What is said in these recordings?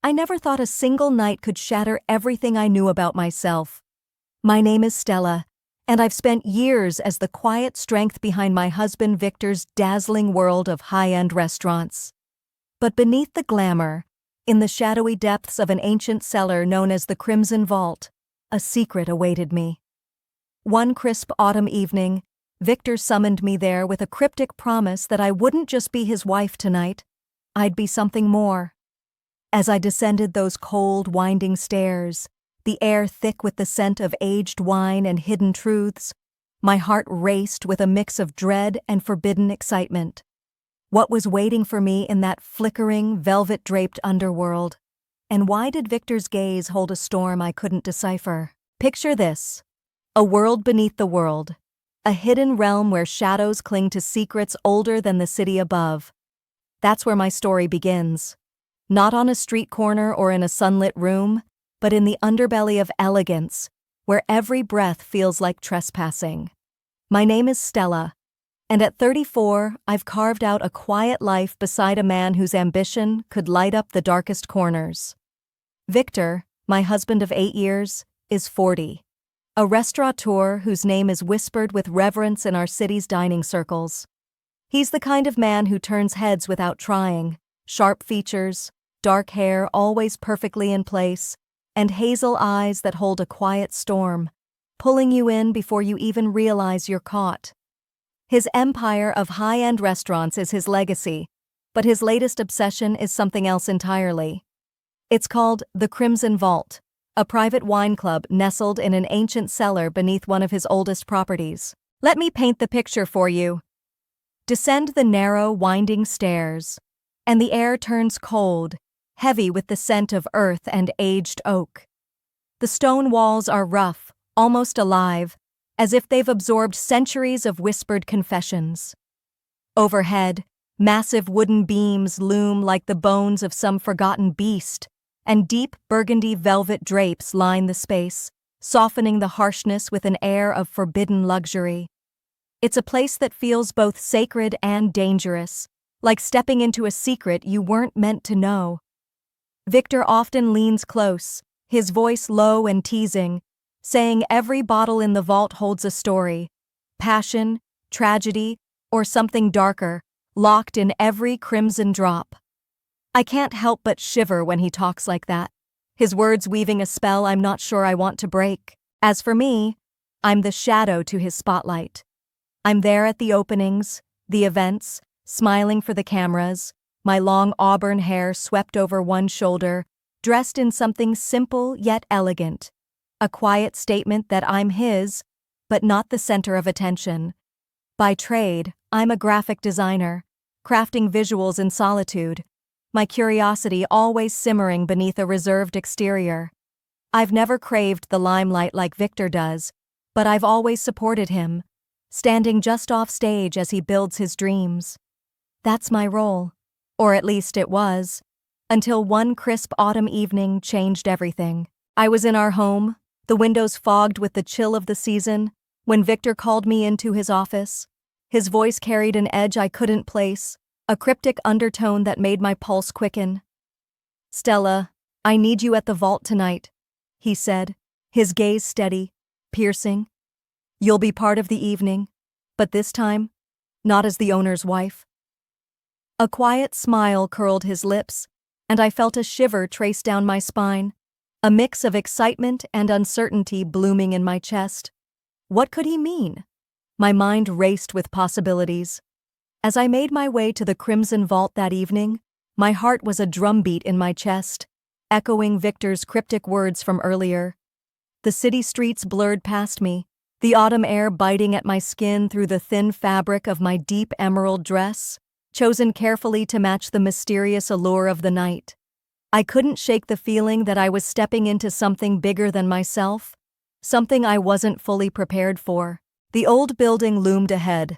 I never thought a single night could shatter everything I knew about myself. My name is Stella, and I've spent years as the quiet strength behind my husband Victor's dazzling world of high-end restaurants. But beneath the glamour, in the shadowy depths of an ancient cellar known as the Crimson Vault, a secret awaited me. One crisp autumn evening, Victor summoned me there with a cryptic promise that I wouldn't just be his wife tonight, I'd be something more. As I descended those cold, winding stairs, the air thick with the scent of aged wine and hidden truths, my heart raced with a mix of dread and forbidden excitement. What was waiting for me in that flickering, velvet-draped underworld? And why did Victor's gaze hold a storm I couldn't decipher? Picture this: a world beneath the world, a hidden realm where shadows cling to secrets older than the city above. That's where my story begins. Not on a street corner or in a sunlit room, but in the underbelly of elegance, where every breath feels like trespassing. My name is Stella, and at 34, I've carved out a quiet life beside a man whose ambition could light up the darkest corners. Victor, my husband of 8 years, is 40. A restaurateur whose name is whispered with reverence in our city's dining circles. He's the kind of man who turns heads without trying, sharp features, dark hair always perfectly in place, and hazel eyes that hold a quiet storm, pulling you in before you even realize you're caught. His empire of high-end restaurants is his legacy, but his latest obsession is something else entirely. It's called the Crimson Vault, a private wine club nestled in an ancient cellar beneath one of his oldest properties. Let me paint the picture for you. Descend the narrow, winding stairs, and the air turns cold, heavy with the scent of earth and aged oak. The stone walls are rough, almost alive, as if they've absorbed centuries of whispered confessions. Overhead, massive wooden beams loom like the bones of some forgotten beast, and deep burgundy velvet drapes line the space, softening the harshness with an air of forbidden luxury. It's a place that feels both sacred and dangerous, like stepping into a secret you weren't meant to know. Victor often leans close, his voice low and teasing, saying every bottle in the vault holds a story, passion, tragedy, or something darker, locked in every crimson drop. I can't help but shiver when he talks like that, his words weaving a spell I'm not sure I want to break. As for me, I'm the shadow to his spotlight. I'm there at the openings, the events, smiling for the cameras, my long auburn hair swept over one shoulder, dressed in something simple yet elegant, a quiet statement that I'm his, but not the center of attention. By trade, I'm a graphic designer, crafting visuals in solitude, my curiosity always simmering beneath a reserved exterior. I've never craved the limelight like Victor does, but I've always supported him, standing just off stage as he builds his dreams. That's my role. Or at least it was, until one crisp autumn evening changed everything. I was in our home, the windows fogged with the chill of the season, when Victor called me into his office. His voice carried an edge I couldn't place, a cryptic undertone that made my pulse quicken. "Stella, I need you at the vault tonight," he said, his gaze steady, piercing. "You'll be part of the evening, but this time, not as the owner's wife." A quiet smile curled his lips, and I felt a shiver trace down my spine, a mix of excitement and uncertainty blooming in my chest. What could he mean? My mind raced with possibilities. As I made my way to the Crimson Vault that evening, my heart was a drumbeat in my chest, echoing Victor's cryptic words from earlier. The city streets blurred past me, the autumn air biting at my skin through the thin fabric of my deep emerald dress, chosen carefully to match the mysterious allure of the night. I couldn't shake the feeling that I was stepping into something bigger than myself, something I wasn't fully prepared for. The old building loomed ahead,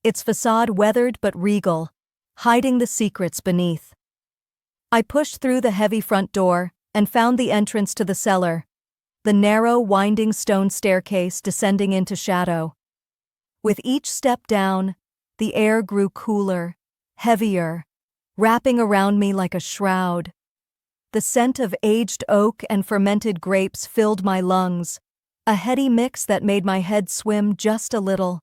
its facade weathered but regal, hiding the secrets beneath. I pushed through the heavy front door and found the entrance to the cellar, the narrow, winding stone staircase descending into shadow. With each step down, the air grew cooler, heavier, wrapping around me like a shroud. The scent of aged oak and fermented grapes filled my lungs, a heady mix that made my head swim just a little.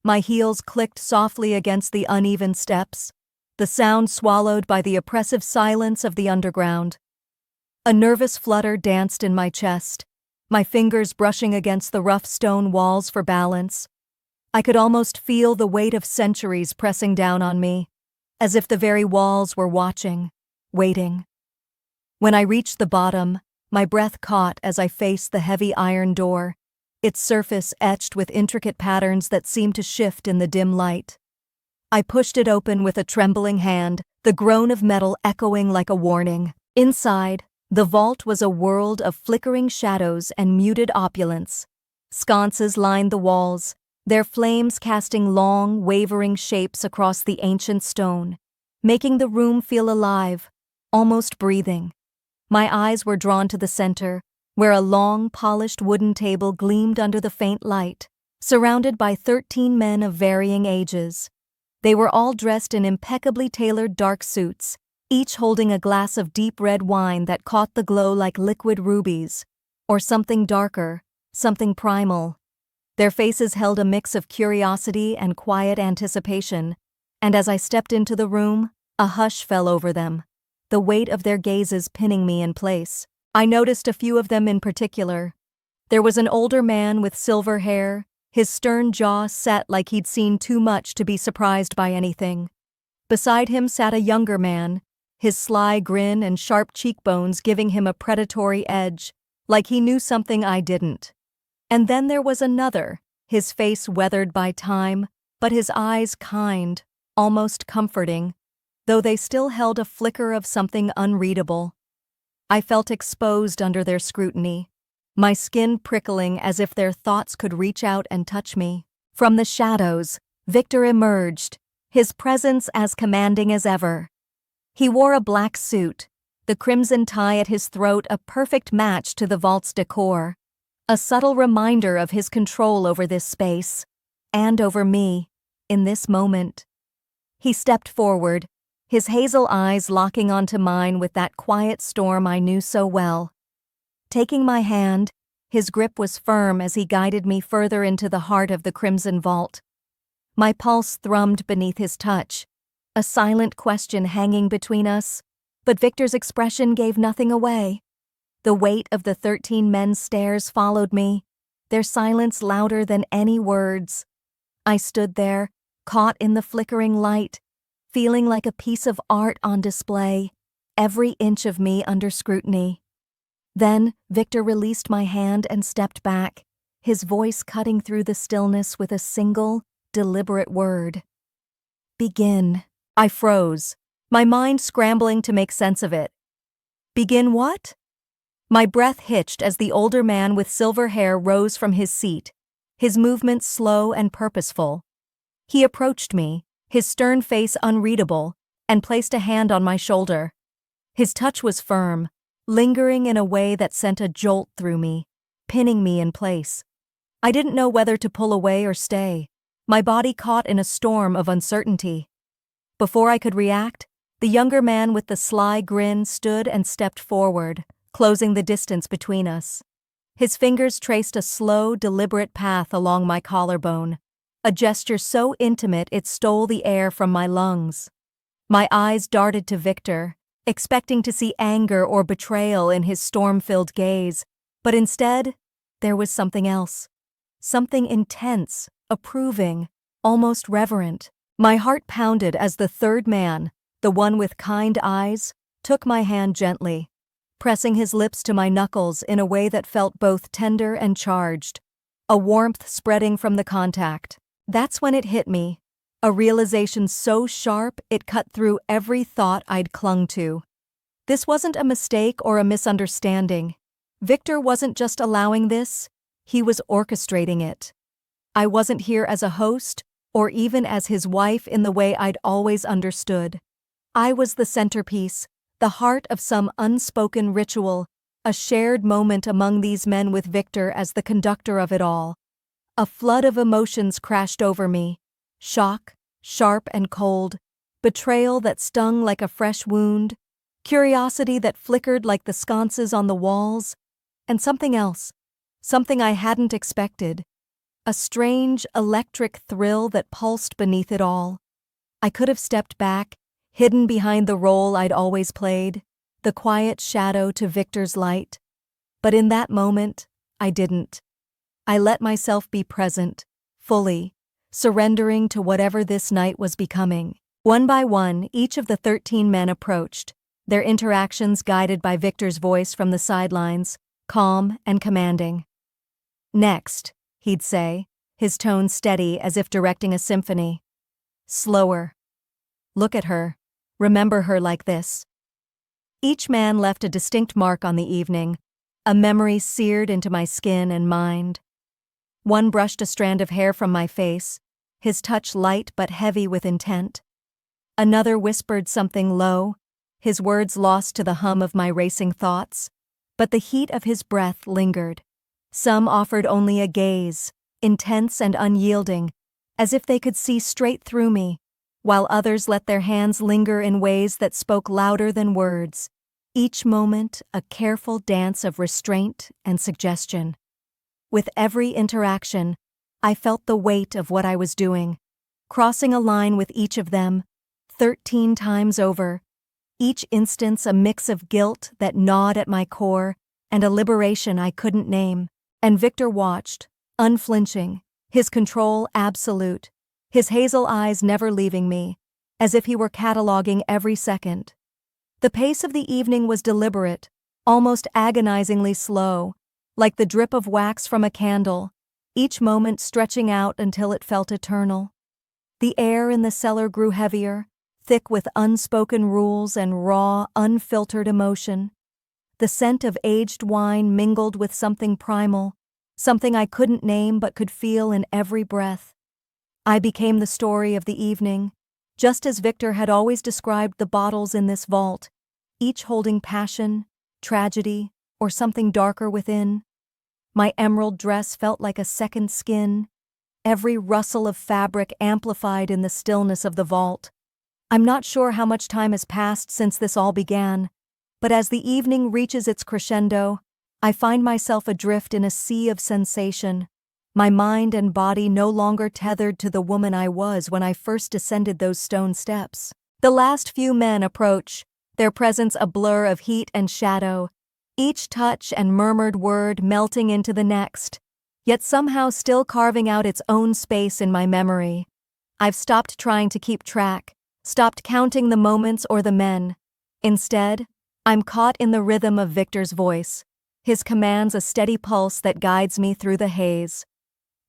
My heels clicked softly against the uneven steps, the sound swallowed by the oppressive silence of the underground. A nervous flutter danced in my chest, my fingers brushing against the rough stone walls for balance. I could almost feel the weight of centuries pressing down on me, as if the very walls were watching, waiting. When I reached the bottom, my breath caught as I faced the heavy iron door, its surface etched with intricate patterns that seemed to shift in the dim light. I pushed it open with a trembling hand, the groan of metal echoing like a warning. Inside, the vault was a world of flickering shadows and muted opulence. Sconces lined the walls, their flames casting long, wavering shapes across the ancient stone, making the room feel alive, almost breathing. My eyes were drawn to the center, where a long, polished wooden table gleamed under the faint light, surrounded by 13 men of varying ages. They were all dressed in impeccably tailored dark suits, each holding a glass of deep red wine that caught the glow like liquid rubies, or something darker, something primal. Their faces held a mix of curiosity and quiet anticipation, and as I stepped into the room, a hush fell over them, the weight of their gazes pinning me in place. I noticed a few of them in particular. There was an older man with silver hair, his stern jaw set like he'd seen too much to be surprised by anything. Beside him sat a younger man, his sly grin and sharp cheekbones giving him a predatory edge, like he knew something I didn't. And then there was another, his face weathered by time, but his eyes kind, almost comforting, though they still held a flicker of something unreadable. I felt exposed under their scrutiny, my skin prickling as if their thoughts could reach out and touch me. From the shadows, Victor emerged, his presence as commanding as ever. He wore a black suit, the crimson tie at his throat a perfect match to the vault's decor, a subtle reminder of his control over this space, and over me, in this moment. He stepped forward, his hazel eyes locking onto mine with that quiet storm I knew so well. Taking my hand, his grip was firm as he guided me further into the heart of the crimson vault. My pulse thrummed beneath his touch, a silent question hanging between us, but Victor's expression gave nothing away. The weight of the 13 men's stares followed me, their silence louder than any words. I stood there, caught in the flickering light, feeling like a piece of art on display, every inch of me under scrutiny. Then Victor released my hand and stepped back, his voice cutting through the stillness with a single, deliberate word. "Begin." I froze, my mind scrambling to make sense of it. "Begin what?" My breath hitched as the older man with silver hair rose from his seat, his movements slow and purposeful. He approached me, his stern face unreadable, and placed a hand on my shoulder. His touch was firm, lingering in a way that sent a jolt through me, pinning me in place. I didn't know whether to pull away or stay, my body caught in a storm of uncertainty. Before I could react, the younger man with the sly grin stood and stepped forward, closing the distance between us. His fingers traced a slow, deliberate path along my collarbone, a gesture so intimate it stole the air from my lungs. My eyes darted to Victor, expecting to see anger or betrayal in his storm-filled gaze, but instead, there was something else. Something intense, approving, almost reverent. My heart pounded as the third man, the one with kind eyes, took my hand gently, pressing his lips to my knuckles in a way that felt both tender and charged, a warmth spreading from the contact. That's when it hit me, a realization so sharp it cut through every thought I'd clung to. This wasn't a mistake or a misunderstanding. Victor wasn't just allowing this, he was orchestrating it. I wasn't here as a host, or even as his wife in the way I'd always understood. I was the centerpiece, the heart of some unspoken ritual, a shared moment among these men with Victor as the conductor of it all. A flood of emotions crashed over me. Shock, sharp and cold, betrayal that stung like a fresh wound, curiosity that flickered like the sconces on the walls, and something else, something I hadn't expected, a strange, electric thrill that pulsed beneath it all. I could have stepped back, hidden behind the role I'd always played, the quiet shadow to Victor's light. But in that moment, I didn't. I let myself be present, fully, surrendering to whatever this night was becoming. One by one, each of the 13 men approached, their interactions guided by Victor's voice from the sidelines, calm and commanding. "Next," he'd say, his tone steady as if directing a symphony. "Slower. Look at her. Remember her like this." Each man left a distinct mark on the evening, a memory seared into my skin and mind. One brushed a strand of hair from my face, his touch light but heavy with intent. Another whispered something low, his words lost to the hum of my racing thoughts, but the heat of his breath lingered. Some offered only a gaze, intense and unyielding, as if they could see straight through me, while others let their hands linger in ways that spoke louder than words, each moment a careful dance of restraint and suggestion. With every interaction, I felt the weight of what I was doing, crossing a line with each of them, 13 times over, each instance a mix of guilt that gnawed at my core and a liberation I couldn't name. And Victor watched, unflinching, his control absolute, his hazel eyes never leaving me, as if he were cataloging every second. The pace of the evening was deliberate, almost agonizingly slow, like the drip of wax from a candle, each moment stretching out until it felt eternal. The air in the cellar grew heavier, thick with unspoken rules and raw, unfiltered emotion. The scent of aged wine mingled with something primal, something I couldn't name but could feel in every breath. I became the story of the evening, just as Victor had always described the bottles in this vault, each holding passion, tragedy, or something darker within. My emerald dress felt like a second skin, every rustle of fabric amplified in the stillness of the vault. I'm not sure how much time has passed since this all began, but as the evening reaches its crescendo, I find myself adrift in a sea of sensation, my mind and body no longer tethered to the woman I was when I first descended those stone steps. The last few men approach, their presence a blur of heat and shadow, each touch and murmured word melting into the next, yet somehow still carving out its own space in my memory. I've stopped trying to keep track, stopped counting the moments or the men. Instead, I'm caught in the rhythm of Victor's voice, his commands a steady pulse that guides me through the haze.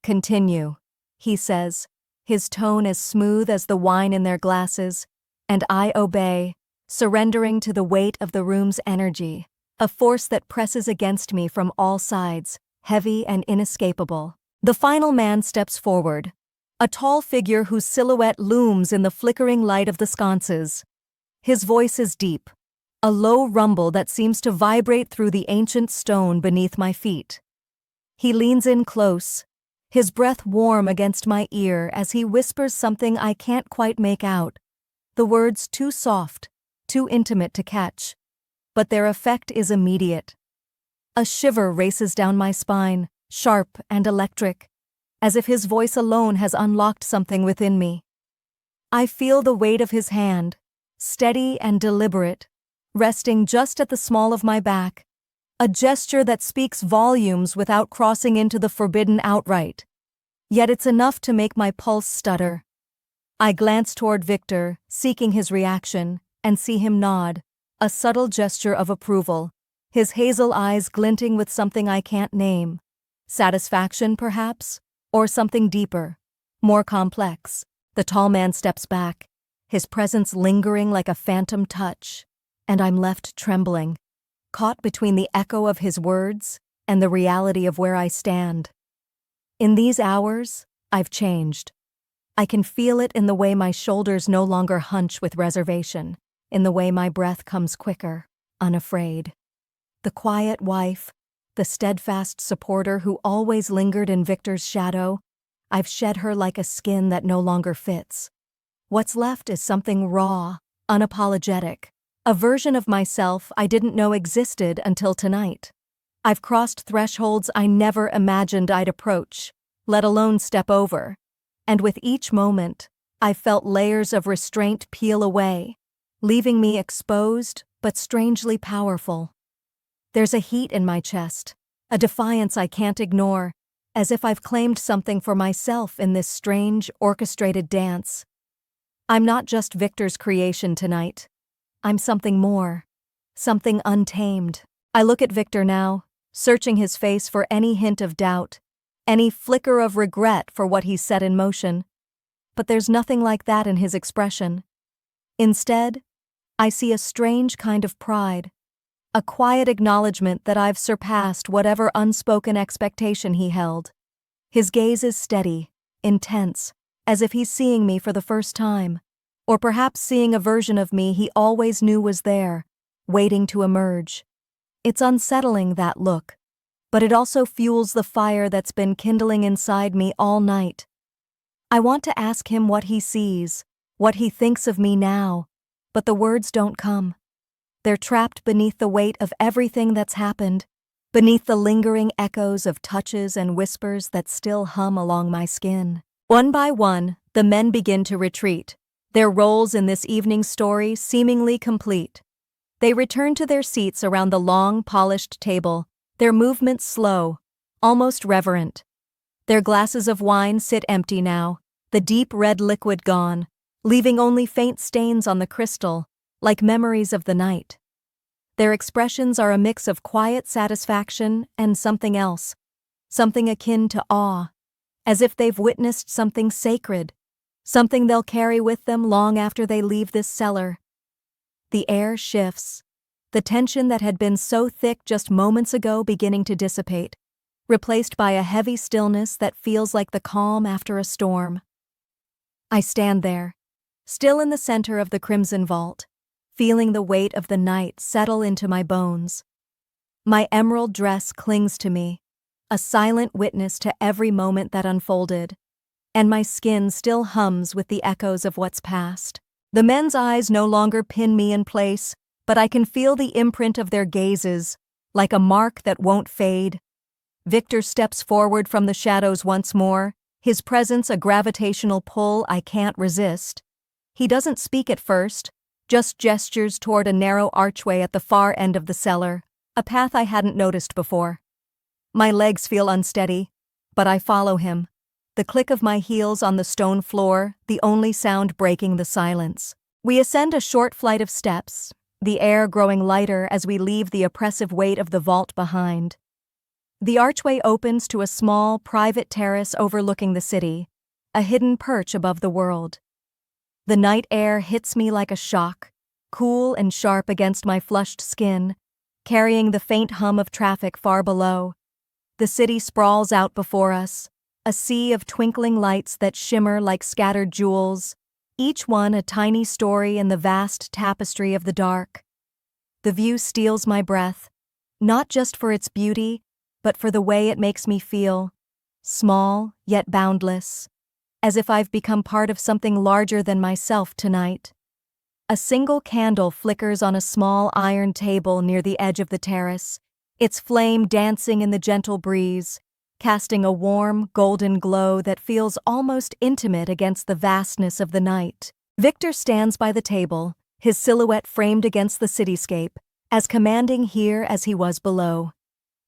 "Continue," he says, his tone as smooth as the wine in their glasses, and I obey, surrendering to the weight of the room's energy, a force that presses against me from all sides, heavy and inescapable. The final man steps forward, a tall figure whose silhouette looms in the flickering light of the sconces. His voice is deep, a low rumble that seems to vibrate through the ancient stone beneath my feet. He leans in close, his breath warm against my ear as he whispers something I can't quite make out, the words too soft, too intimate to catch. But their effect is immediate. A shiver races down my spine, sharp and electric, as if his voice alone has unlocked something within me. I feel the weight of his hand, steady and deliberate, resting just at the small of my back, a gesture that speaks volumes without crossing into the forbidden outright. Yet it's enough to make my pulse stutter. I glance toward Victor, seeking his reaction, and see him nod, a subtle gesture of approval, his hazel eyes glinting with something I can't name. Satisfaction, perhaps? Or something deeper, more complex. The tall man steps back, his presence lingering like a phantom touch, and I'm left trembling, caught between the echo of his words and the reality of where I stand. In these hours, I've changed. I can feel it in the way my shoulders no longer hunch with reservation, in the way my breath comes quicker, unafraid. The quiet wife, the steadfast supporter who always lingered in Victor's shadow, I've shed her like a skin that no longer fits. What's left is something raw, unapologetic, A version of myself I didn't know existed until tonight. I've crossed thresholds I never imagined I'd approach, let alone step over. And with each moment, I felt layers of restraint peel away, leaving me exposed but strangely powerful. There's a heat in my chest, a defiance I can't ignore, as if I've claimed something for myself in this strange, orchestrated dance. I'm not just Victor's creation tonight. I'm something more, something untamed. I look at Victor now, searching his face for any hint of doubt, any flicker of regret for what he's set in motion. But there's nothing like that in his expression. Instead, I see a strange kind of pride, a quiet acknowledgement that I've surpassed whatever unspoken expectation he held. His gaze is steady, intense, as if he's seeing me for the first time, or perhaps seeing a version of me he always knew was there, waiting to emerge. It's unsettling, that look, but it also fuels the fire that's been kindling inside me all night. I want to ask him what he sees, what he thinks of me now, but the words don't come. They're trapped beneath the weight of everything that's happened, beneath the lingering echoes of touches and whispers that still hum along my skin. One by one, the men begin to retreat, their roles in this evening's story seemingly complete. They return to their seats around the long, polished table, their movements slow, almost reverent. Their glasses of wine sit empty now, the deep red liquid gone, leaving only faint stains on the crystal, like memories of the night. Their expressions are a mix of quiet satisfaction and something else, something akin to awe, as if they've witnessed something sacred, something they'll carry with them long after they leave this cellar. The air shifts, the tension that had been so thick just moments ago beginning to dissipate, replaced by a heavy stillness that feels like the calm after a storm. I stand there, still in the center of the crimson vault, feeling the weight of the night settle into my bones. My emerald dress clings to me, a silent witness to every moment that unfolded, and my skin still hums with the echoes of what's past. The men's eyes no longer pin me in place, but I can feel the imprint of their gazes, like a mark that won't fade. Victor steps forward from the shadows once more, his presence a gravitational pull I can't resist. He doesn't speak at first, just gestures toward a narrow archway at the far end of the cellar, a path I hadn't noticed before. My legs feel unsteady, but I follow him, the click of my heels on the stone floor, the only sound breaking the silence. We ascend a short flight of steps, the air growing lighter as we leave the oppressive weight of the vault behind. The archway opens to a small, private terrace overlooking the city, a hidden perch above the world. The night air hits me like a shock, cool and sharp against my flushed skin, carrying the faint hum of traffic far below. The city sprawls out before us, a sea of twinkling lights that shimmer like scattered jewels, each one a tiny story in the vast tapestry of the dark. The view steals my breath, not just for its beauty, but for the way it makes me feel, small yet boundless, as if I've become part of something larger than myself tonight. A single candle flickers on a small iron table near the edge of the terrace, its flame dancing in the gentle breeze, casting a warm, golden glow that feels almost intimate against the vastness of the night. Victor stands by the table, his silhouette framed against the cityscape, as commanding here as he was below.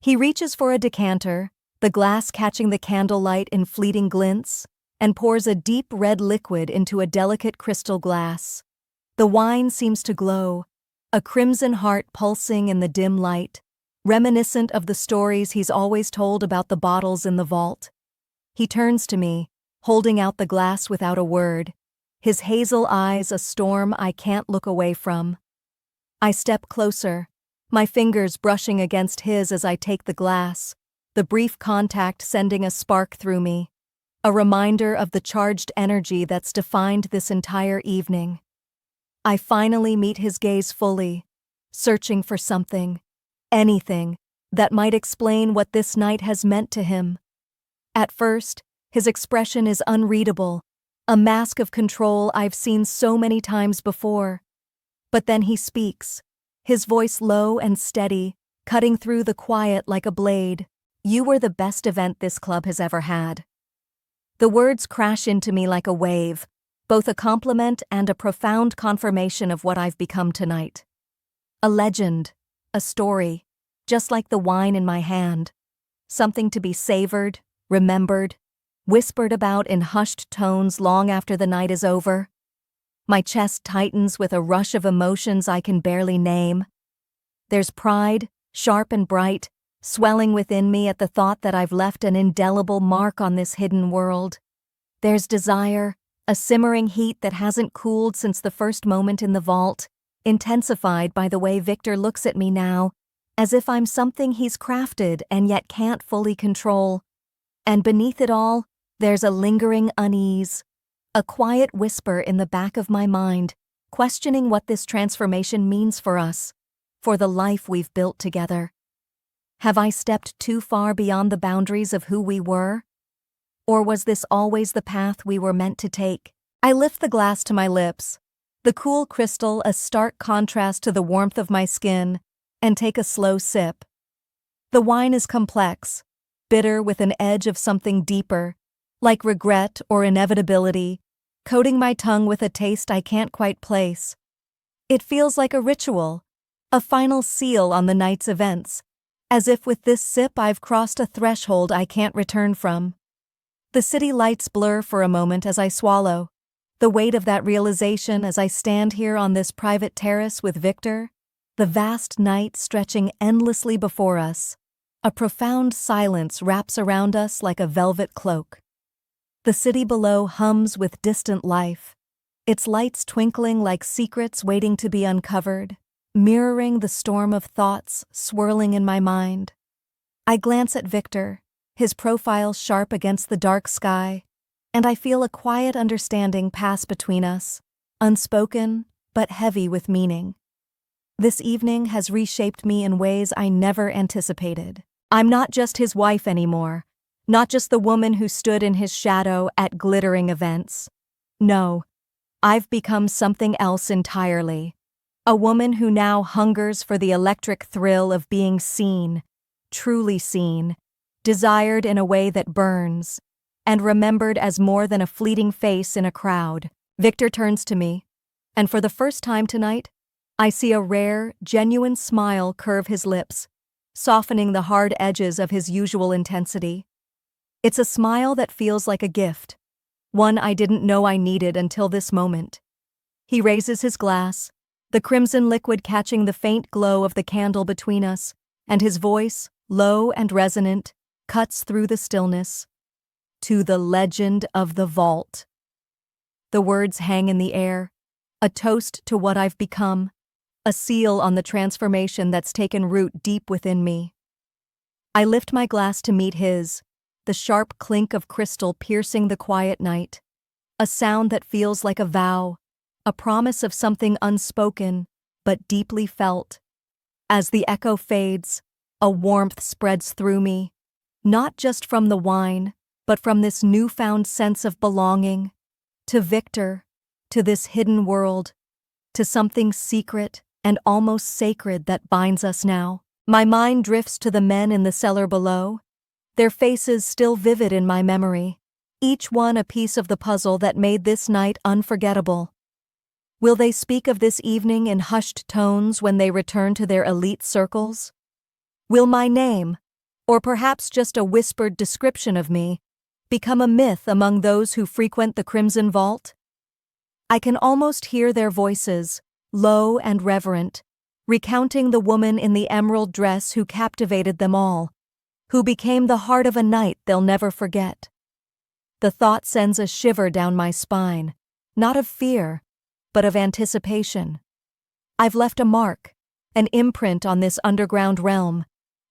He reaches for a decanter, the glass catching the candlelight in fleeting glints, and pours a deep red liquid into a delicate crystal glass. The wine seems to glow, a crimson heart pulsing in the dim light, reminiscent of the stories he's always told about the bottles in the vault. He turns to me, holding out the glass without a word, his hazel eyes a storm I can't look away from. I step closer, my fingers brushing against his as I take the glass, the brief contact sending a spark through me, a reminder of the charged energy that's defined this entire evening. I finally meet his gaze fully, searching for something, anything, that might explain what this night has meant to him. At first, his expression is unreadable, a mask of control I've seen so many times before. But then he speaks, his voice low and steady, cutting through the quiet like a blade. "You were the best event this club has ever had." The words crash into me like a wave, both a compliment and a profound confirmation of what I've become tonight. A legend, a story, just like the wine in my hand. Something to be savored, remembered, whispered about in hushed tones long after the night is over. My chest tightens with a rush of emotions I can barely name. There's pride, sharp and bright, swelling within me at the thought that I've left an indelible mark on this hidden world. There's desire, a simmering heat that hasn't cooled since the first moment in the vault, intensified by the way Victor looks at me now, as if I'm something he's crafted and yet can't fully control. And beneath it all, there's a lingering unease, a quiet whisper in the back of my mind, questioning what this transformation means for us, for the life we've built together. Have I stepped too far beyond the boundaries of who we were? Or was this always the path we were meant to take? I lift the glass to my lips, the cool crystal a stark contrast to the warmth of my skin, and take a slow sip. The wine is complex, bitter with an edge of something deeper, like regret or inevitability, coating my tongue with a taste I can't quite place. It feels like a ritual, a final seal on the night's events, as if with this sip I've crossed a threshold I can't return from. The city lights blur for a moment as I swallow, the weight of that realization as I stand here on this private terrace with Victor, the vast night stretching endlessly before us. A profound silence wraps around us like a velvet cloak. The city below hums with distant life, its lights twinkling like secrets waiting to be uncovered, mirroring the storm of thoughts swirling in my mind. I glance at Victor, his profile sharp against the dark sky, and I feel a quiet understanding pass between us, unspoken but heavy with meaning. This evening has reshaped me in ways I never anticipated. I'm not just his wife anymore, not just the woman who stood in his shadow at glittering events. No, I've become something else entirely. A woman who now hungers for the electric thrill of being seen, truly seen, desired in a way that burns, and remembered as more than a fleeting face in a crowd. Victor turns to me, and for the first time tonight, I see a rare, genuine smile curve his lips, softening the hard edges of his usual intensity. It's a smile that feels like a gift, one I didn't know I needed until this moment. He raises his glass, the crimson liquid catching the faint glow of the candle between us, and his voice, low and resonant, cuts through the stillness. "To the legend of the vault." The words hang in the air, a toast to what I've become, a seal on the transformation that's taken root deep within me. I lift my glass to meet his, the sharp clink of crystal piercing the quiet night, a sound that feels like a vow, a promise of something unspoken but deeply felt. As the echo fades, a warmth spreads through me, not just from the wine, but from this newfound sense of belonging, to Victor, to this hidden world, to something secret and almost sacred that binds us now. My mind drifts to the men in the cellar below, their faces still vivid in my memory, each one a piece of the puzzle that made this night unforgettable. Will they speak of this evening in hushed tones when they return to their elite circles? Will my name, or perhaps just a whispered description of me, become a myth among those who frequent the Crimson Vault? I can almost hear their voices, low and reverent, recounting the woman in the emerald dress who captivated them all, who became the heart of a night they'll never forget. The thought sends a shiver down my spine, not of fear, but of anticipation. I've left a mark, an imprint on this underground realm,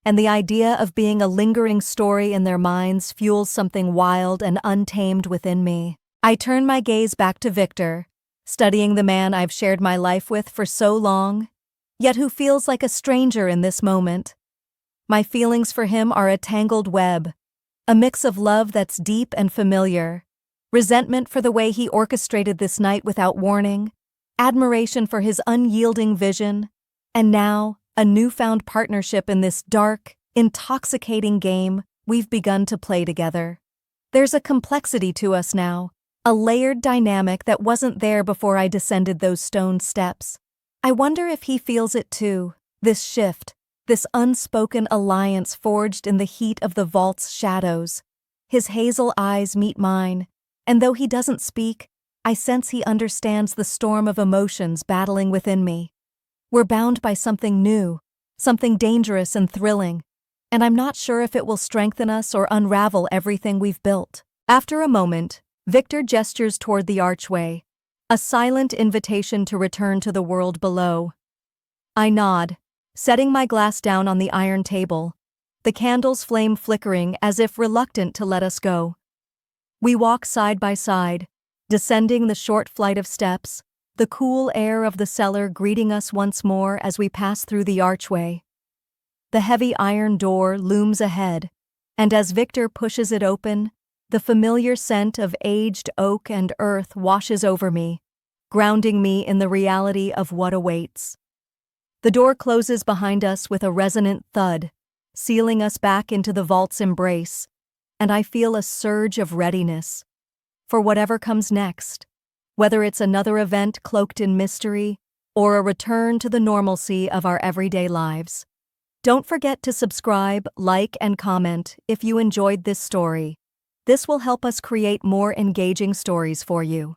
and the idea of being a lingering story in their minds fuels something wild and untamed within me. I turn my gaze back to Victor, studying the man I've shared my life with for so long, yet who feels like a stranger in this moment. My feelings for him are a tangled web, a mix of love that's deep and familiar, resentment for the way he orchestrated this night without warning, admiration for his unyielding vision, and now a newfound partnership in this dark, intoxicating game we've begun to play together. There's a complexity to us now, a layered dynamic that wasn't there before I descended those stone steps. I wonder if he feels it too, this shift, this unspoken alliance forged in the heat of the vault's shadows. His hazel eyes meet mine, and though he doesn't speak, I sense he understands the storm of emotions battling within me. We're bound by something new, something dangerous and thrilling, and I'm not sure if it will strengthen us or unravel everything we've built. After a moment, Victor gestures toward the archway, a silent invitation to return to the world below. I nod, setting my glass down on the iron table, the candle's flame flickering as if reluctant to let us go. We walk side by side, descending the short flight of steps, the cool air of the cellar greeting us once more as we pass through the archway. The heavy iron door looms ahead, and as Victor pushes it open, the familiar scent of aged oak and earth washes over me, grounding me in the reality of what awaits. The door closes behind us with a resonant thud, sealing us back into the vault's embrace, and I feel a surge of readiness for whatever comes next, whether it's another event cloaked in mystery or a return to the normalcy of our everyday lives. Don't forget to subscribe, like, and comment if you enjoyed this story. This will help us create more engaging stories for you.